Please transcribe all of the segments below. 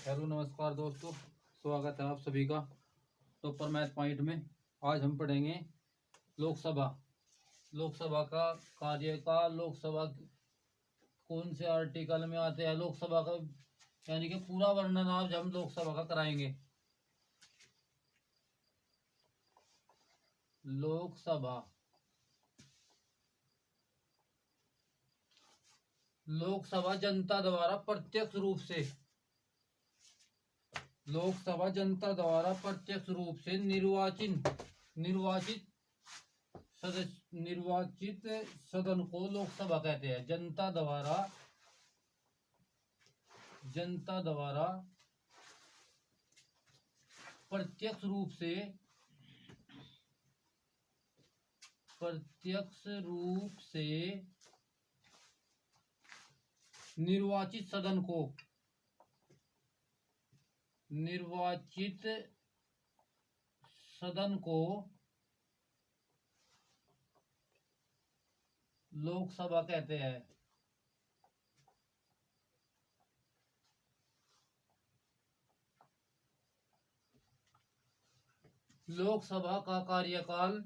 Hello नमस्कार दोस्तों, स्वागत है आप सभी का सुपर मैथ पॉइंट में। आज हम पढ़ेंगे लोकसभा। लोकसभा का कार्यकाल, लोकसभा कौन से आर्टिकल में आते हैं, लोकसभा का यानी कि पूरा वर्णन आज हम लोकसभा का कराएंगे। लोकसभा लोकसभा जनता द्वारा प्रत्यक्ष रूप से लोकसभा जनता द्वारा प्रत्यक्ष रूप से निर्वाचित सदन को लोकसभा कहते हैं। जनता द्वारा प्रत्यक्ष रूप से निर्वाचित सदन को लोकसभा कहते हैं। लोकसभा का कार्यकाल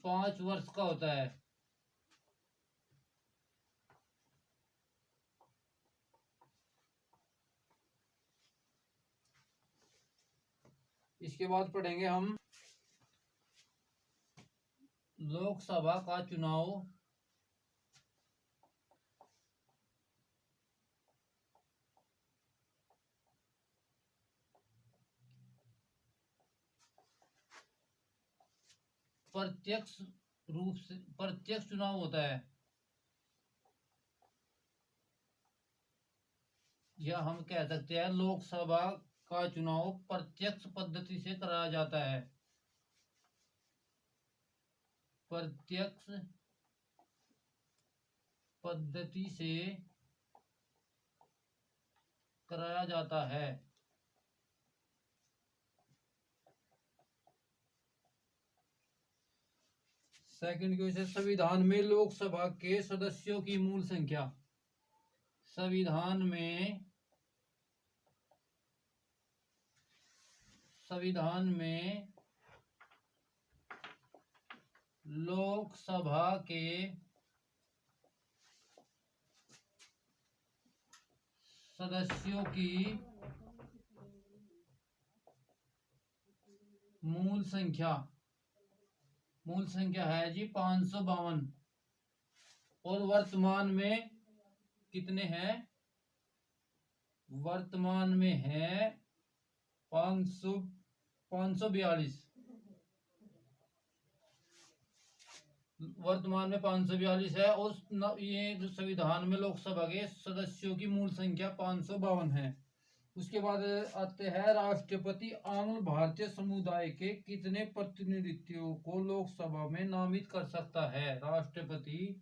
5 वर्ष का होता है। इसके बाद पढ़ेंगे हम लोकसभा का चुनाव प्रत्यक्ष चुनाव होता है, या हम कह सकते हैं लोकसभा का चुनाव प्रत्यक्ष पद्धति से कराया जाता है। प्रत्यक्ष पद्धति से कराया जाता है। सेकंड क्वेश्चन, संविधान में लोकसभा के सदस्यों की मूल संख्या। संविधान में लोकसभा के सदस्यों की मूल संख्या है जी 552। और वर्तमान में कितने हैं? वर्तमान में है 542। वर्तमान में 542 है। और ये जो संविधान में लोकसभा के सदस्यों की मूल संख्या 552 है। उसके बाद आते हैं राष्ट्रपति आंग्ल भारतीय समुदाय के कितने प्रतिनिधित्वों को लोकसभा में नामित कर सकता है? राष्ट्रपति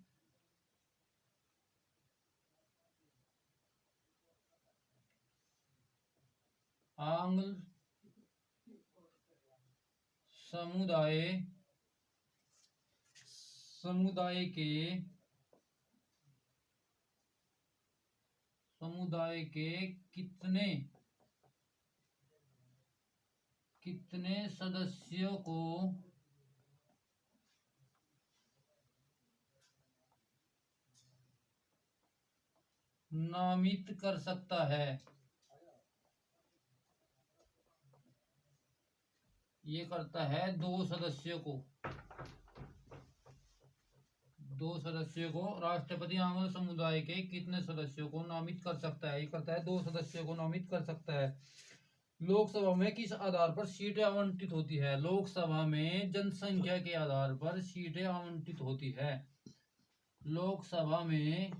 आंग्ल समुदाय के कितने सदस्यों को नामित कर सकता है? ये करता है 2 सदस्यों को। राष्ट्रपति आंग्ल समुदाय के कितने सदस्यों को नामित कर सकता है? ये करता है 2 सदस्यों को नामित कर सकता है। लोकसभा में किस आधार पर सीटें आवंटित होती है? लोकसभा में जनसंख्या के आधार पर सीटें आवंटित होती है। लोकसभा में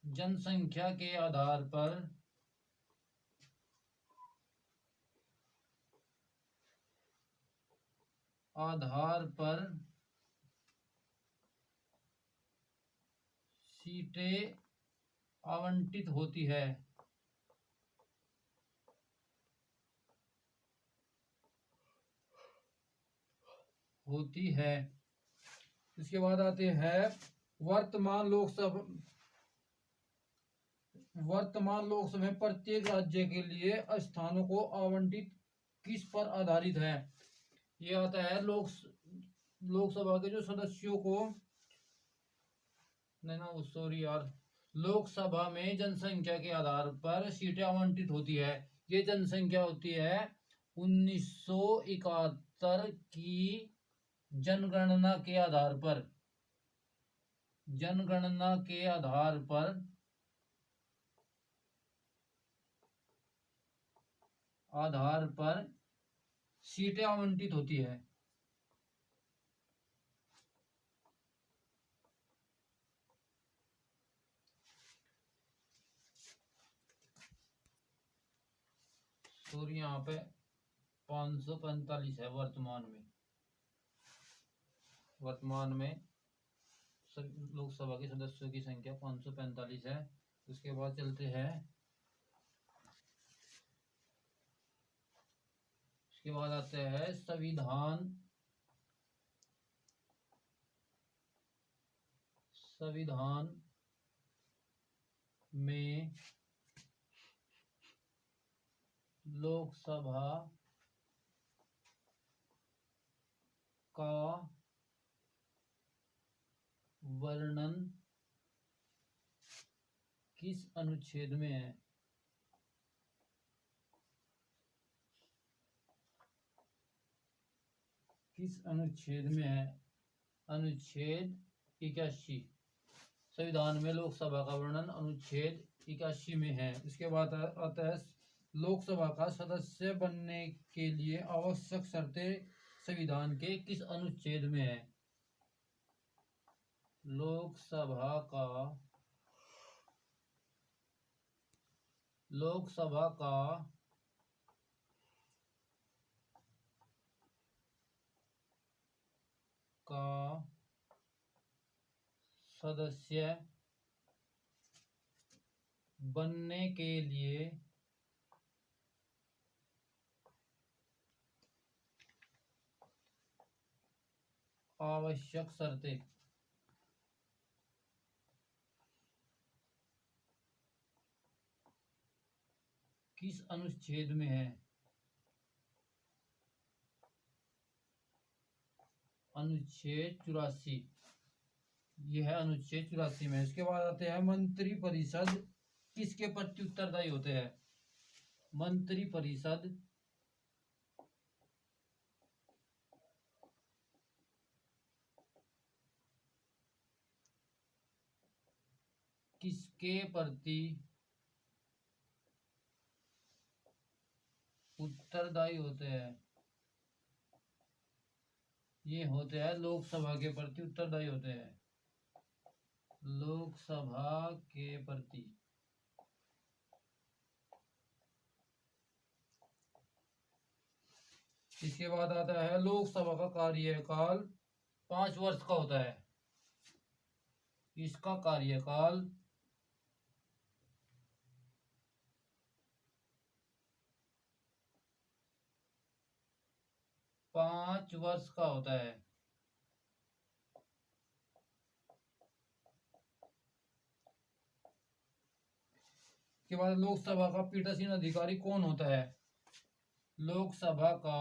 जनसंख्या के आधार पर सीटें आवंटित होती है। होती है। इसके बाद आते हैं वर्तमान लोकसभा में प्रत्येक राज्य के लिए स्थानों को आवंटित किस पर आधारित है। ये आता है लोकसभा के जो सदस्यों को, नहीं ना सॉरी यार, लोकसभा में जनसंख्या के आधार पर सीटें आवंटित होती है। ये जनसंख्या होती है 1971 की जनगणना के आधार पर, जनगणना के आधार पर सीटें आवंटित होती है। और यहाँ पे 545 है वर्तमान में लोकसभा के सदस्यों की संख्या 545 है। उसके बाद चलते हैं, उसके बाद आते हैं संविधान में लोकसभा का वर्णन किस अनुच्छेद में है। किस अनुच्छेद में है? अनुच्छेद 81। संविधान में लोकसभा का वर्णन अनुच्छेद 81 में है। इसके बाद आता है लोकसभा का सदस्य बनने के लिए आवश्यक शर्तें संविधान के किस अनुच्छेद में है। लोकसभा का सदस्य बनने के लिए आवश्यक शर्तें किस अनुच्छेद में है। अनुच्छेद 84। यह है अनुच्छेद 84 में। इसके बाद आते हैं मंत्रिपरिषद किसके प्रति उत्तरदायी होते हैं। मंत्रिपरिषद किसके प्रति उत्तरदायी होते हैं। ये होते हैं लोकसभा के प्रति उत्तरदायी होते हैं। लोकसभा के प्रति। इसके बाद आता है लोकसभा का कार्यकाल 5 वर्ष का होता है। इसका कार्यकाल 5 वर्ष का होता है। के बाद लोकसभा का पीठासीन अधिकारी कौन होता है। लोकसभा का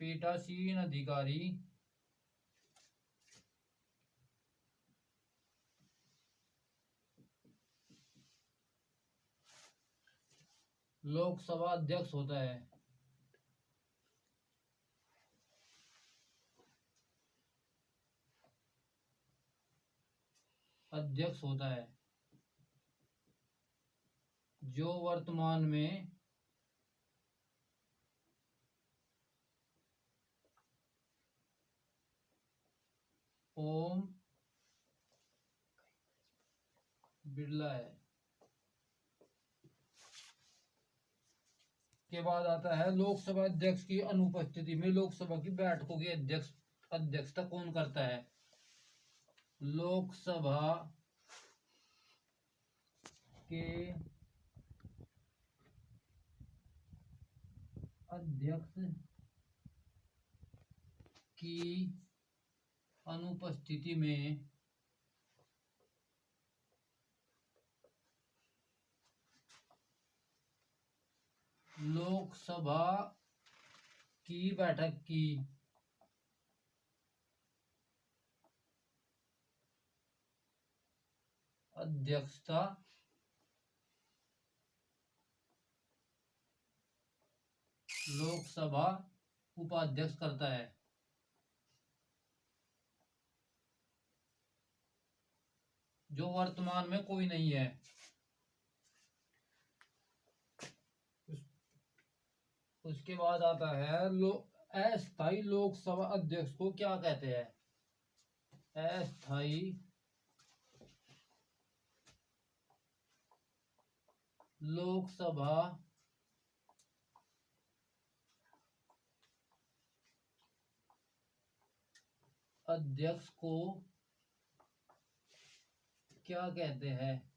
पीठासीन अधिकारी लोकसभा अध्यक्ष होता है। अध्यक्ष होता है जो वर्तमान में ओम बिरला है। के बाद आता है लोकसभा अध्यक्ष की अनुपस्थिति में लोकसभा की बैठकों की अध्यक्षता कौन करता है। लोकसभा के अध्यक्ष की अनुपस्थिति में लोकसभा की बैठक की अध्यक्षता लोकसभा उपाध्यक्ष करता है। जो वर्तमान में कोई नहीं है। उसके बाद आता है अस्थायी लोकसभा अध्यक्ष को क्या कहते हैं? अस्थायी लोकसभा अध्यक्ष को क्या कहते हैं?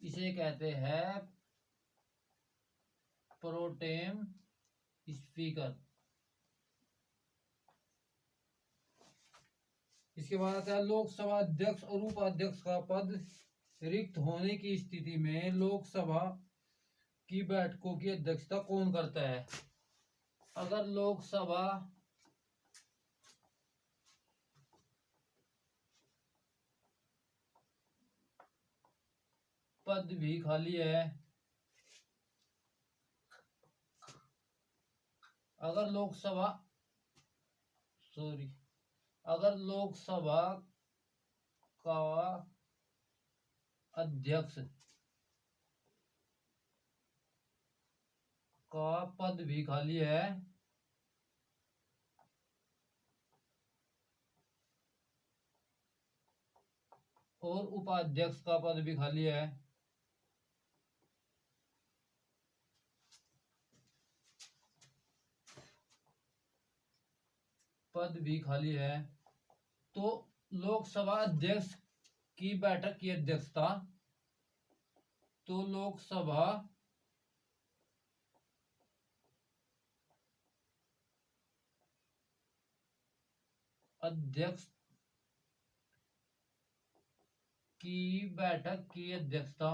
इसे कहते हैं प्रोटेम स्पीकर। इसके बाद आता है लोकसभा अध्यक्ष और उपाध्यक्ष का पद रिक्त होने की स्थिति में लोकसभा की बैठकों की अध्यक्षता कौन करता है? अगर लोकसभा पद भी खाली है, अगर लोकसभा का अध्यक्ष का पद भी खाली है और उपाध्यक्ष का पद भी खाली है, तो लोकसभा अध्यक्ष की बैठक की अध्यक्षता लोकसभा अध्यक्ष की बैठक की अध्यक्षता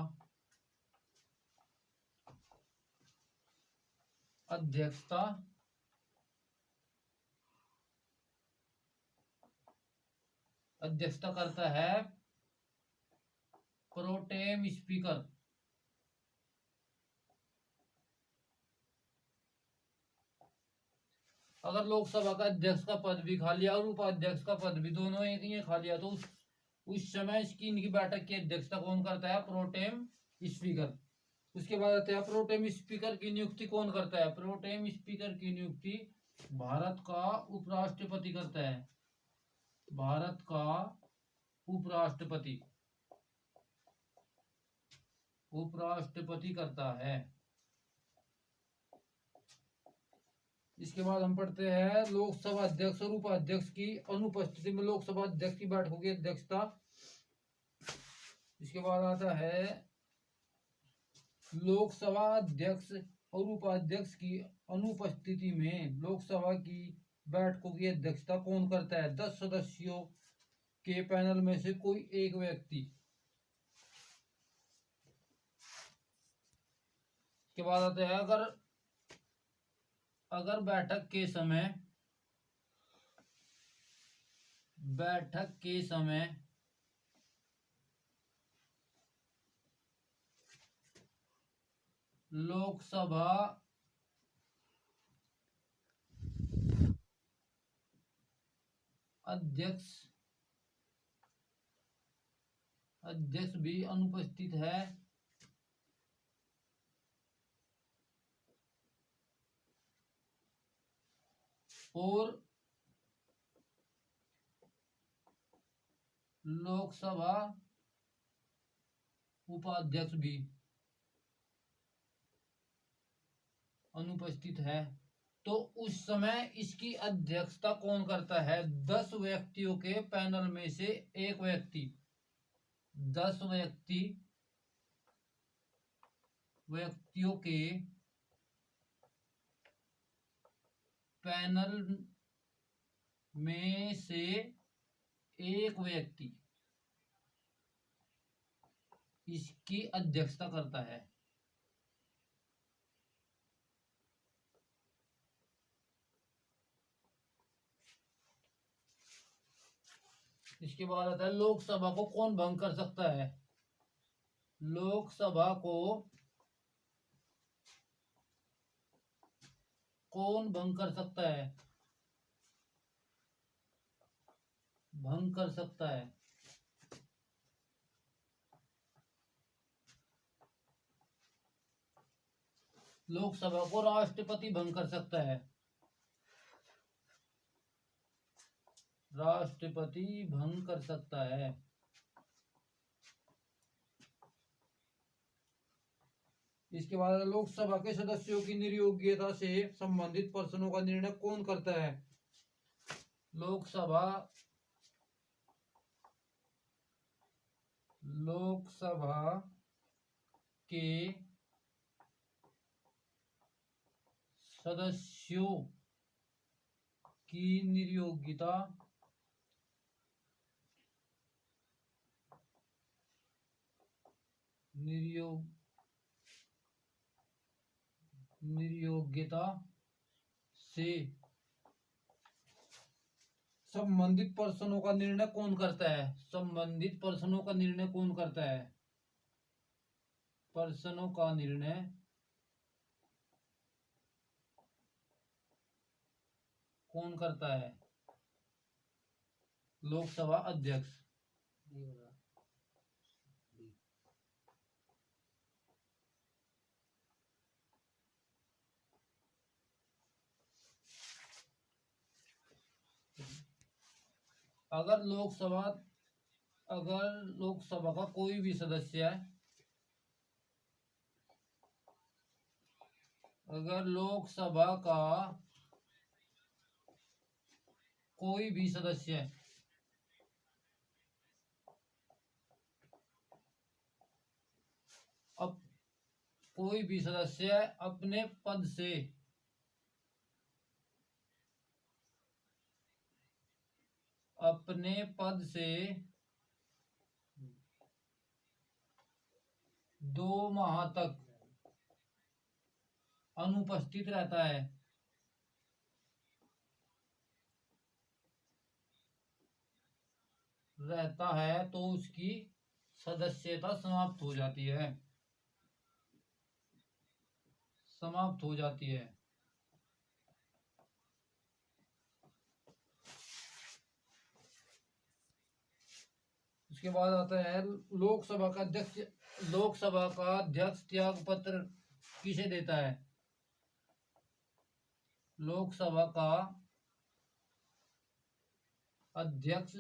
करता है प्रोटेम स्पीकर। अगर लोकसभा का अध्यक्ष का पद भी खाली है और उपाध्यक्ष का पद भी, दोनों एक ही खाली है, तो उस समय इसकी इनकी बैठक की अध्यक्षता कौन करता है? Pro tem speaker. उसके बाद आते हैं प्रोटेम स्पीकर की नियुक्ति कौन करता है? प्रोटेम स्पीकर की नियुक्ति भारत का उपराष्ट्रपति करता है। भारत का उपराष्ट्रपति करता है। इसके बाद हम पढ़ते हैं लोकसभा अध्यक्ष और उपाध्यक्ष की अनुपस्थिति में लोकसभा अध्यक्ष की बैठकों की अध्यक्षता। इसके बाद आता है लोकसभा अध्यक्ष और उपाध्यक्ष की अनुपस्थिति में लोकसभा की बैठकों की अध्यक्षता कौन करता है? 10 सदस्यों के पैनल में से कोई एक व्यक्ति। इसके बाद आते हैं अगर बैठक के समय लोकसभा अध्यक्ष भी अनुपस्थित है और लोकसभा उपाध्यक्ष भी अनुपस्थित है, तो उस समय इसकी अध्यक्षता कौन करता है? 10 व्यक्तियों के पैनल में से एक व्यक्ति। 10 व्यक्तियों के पैनल में से एक व्यक्ति इसकी अध्यक्षता करता है। इसके बाद आता है लोकसभा को कौन भंग कर सकता है। लोकसभा को कौन भंग कर सकता है। भंग कर सकता है लोकसभा को राष्ट्रपति भंग कर सकता है। राष्ट्रपति भंग कर सकता है। इसके बाद लोकसभा के सदस्यों की निर्योग्यता से संबंधित प्रश्नों का निर्णय कौन करता है। लोकसभा के सदस्यों की निर्योग्यता से संबंधित प्रश्नों का निर्णय कौन करता है। संबंधित प्रश्नों का निर्णय कौन करता है। प्रश्नों का निर्णय कौन करता है। लोकसभा अध्यक्ष। अगर लोकसभा का कोई भी सदस्य है, अगर लोकसभा का कोई भी सदस्य अपने पद से 2 माह तक अनुपस्थित रहता है तो उसकी सदस्यता समाप्त हो जाती है। उसके बाद आता है लोकसभा का अध्यक्ष त्याग पत्र किसे देता है। लोकसभा का अध्यक्ष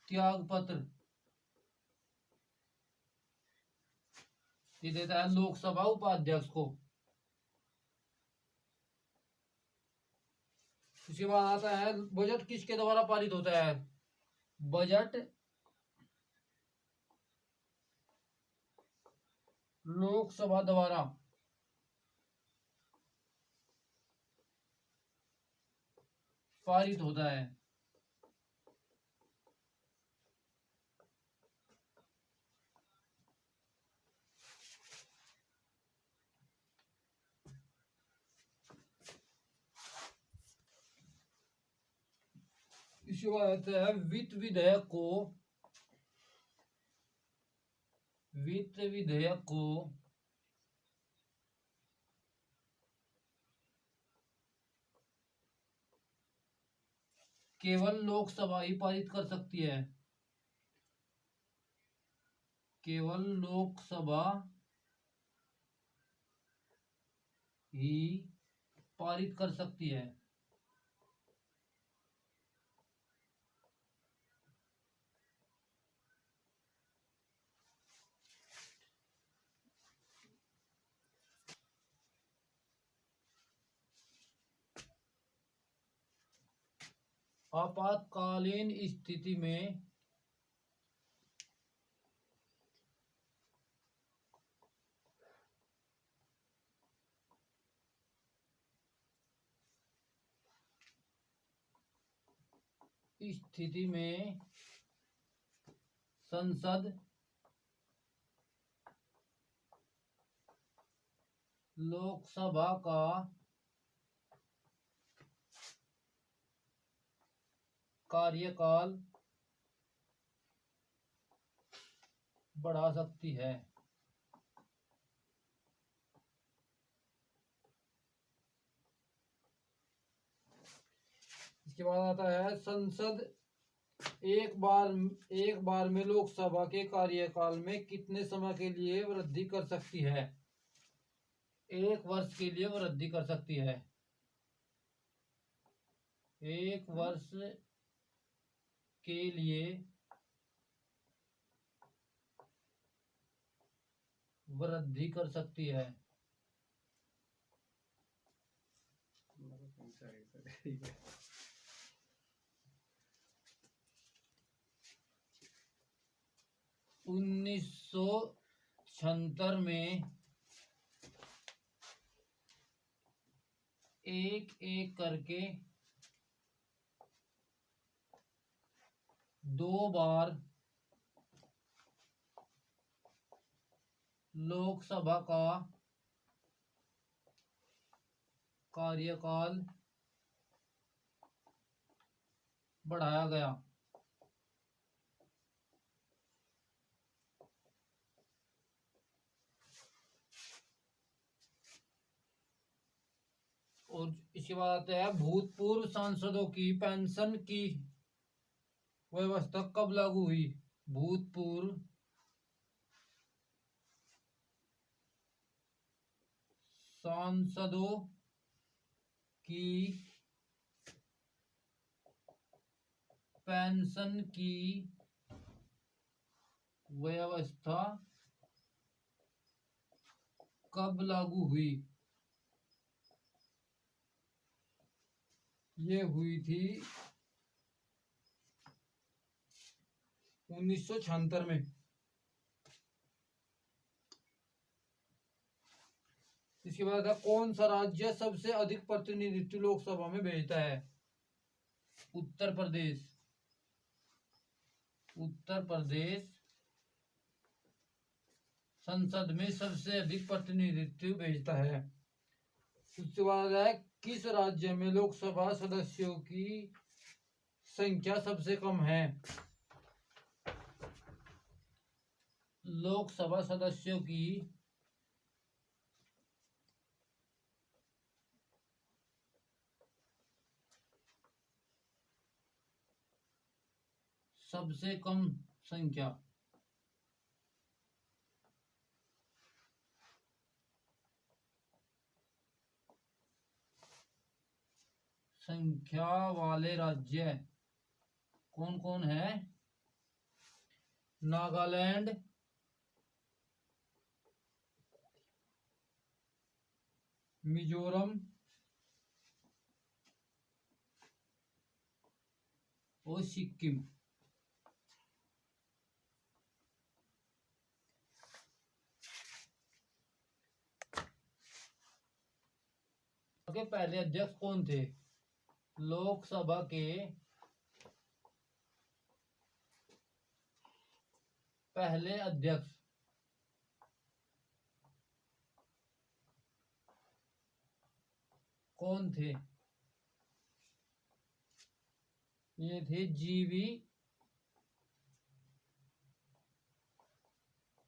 त्याग पत्र ये देता है लोकसभा उपाध्यक्ष को। उसके बाद आता है बजट किसके द्वारा पारित होता है। बजट लोकसभा द्वारा पारित होता है। इसके बाद आता है वित्त विधेयक को केवल लोकसभा ही पारित कर सकती है। केवल लोकसभा ही पारित कर सकती है। आपातकालीन स्थिति में स्थिति में संसद लोकसभा का कार्यकाल बढ़ा सकती है। इसके बाद आता है संसद एक बार में लोकसभा के कार्यकाल में कितने समय के लिए वृद्धि कर सकती है। 1 वर्ष के लिए वृद्धि कर सकती है। 1 वर्ष के लिए वृद्धि कर सकती है। उन्नीस सौ 76 में एक एक करके 2 बार लोकसभा का कार्यकाल बढ़ाया गया। और इसके बाद आता है भूतपूर्व सांसदों की पेंशन की व्यवस्था कब लागू हुई। भूतपूर्व सांसदों की पेंशन की व्यवस्था कब लागू हुई। ये हुई थी 1976 में। इसके बाद कौन सा राज्य सबसे अधिक प्रतिनिधित्व लोकसभा में भेजता है। उत्तर प्रदेश। उत्तर प्रदेश संसद में सबसे अधिक प्रतिनिधित्व भेजता है। उसके बाद है किस राज्य में लोकसभा सदस्यों की संख्या सबसे कम है। लोकसभा सदस्यों की सबसे कम संख्या वाले राज्य कौन कौन है। नागालैंड, मिजोरम और सिक्किम। के पहले अध्यक्ष कौन थे। लोकसभा के पहले अध्यक्ष कौन थे। ये थे जीवी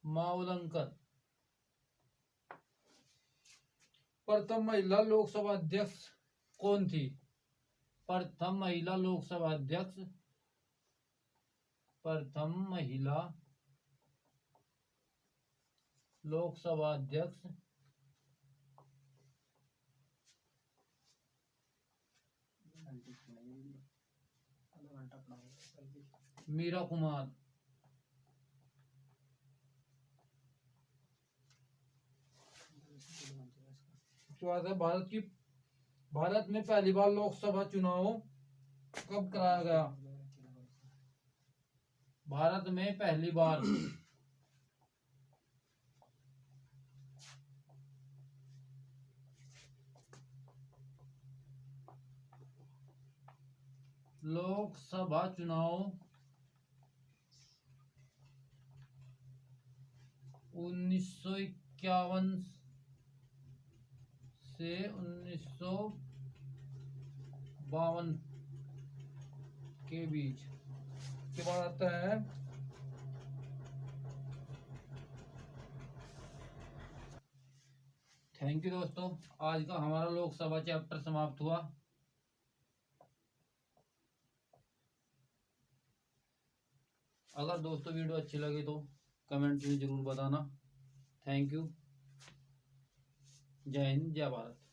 मावलंकर। प्रथम महिला लोकसभा अध्यक्ष कौन थी। प्रथम महिला लोकसभा अध्यक्ष मीरा कुमार। भारत में पहली बार लोकसभा चुनाव कब कराया गया। भारत में पहली बार लोकसभा चुनाव 1951 से 1952 के बीच के बाद आता है थैंक यू दोस्तों। आज का हमारा लोकसभा चैप्टर समाप्त हुआ। अगर दोस्तों वीडियो अच्छी लगे तो कमेंट में जरूर बताना। Thank you. जय हिंद, जय भारत।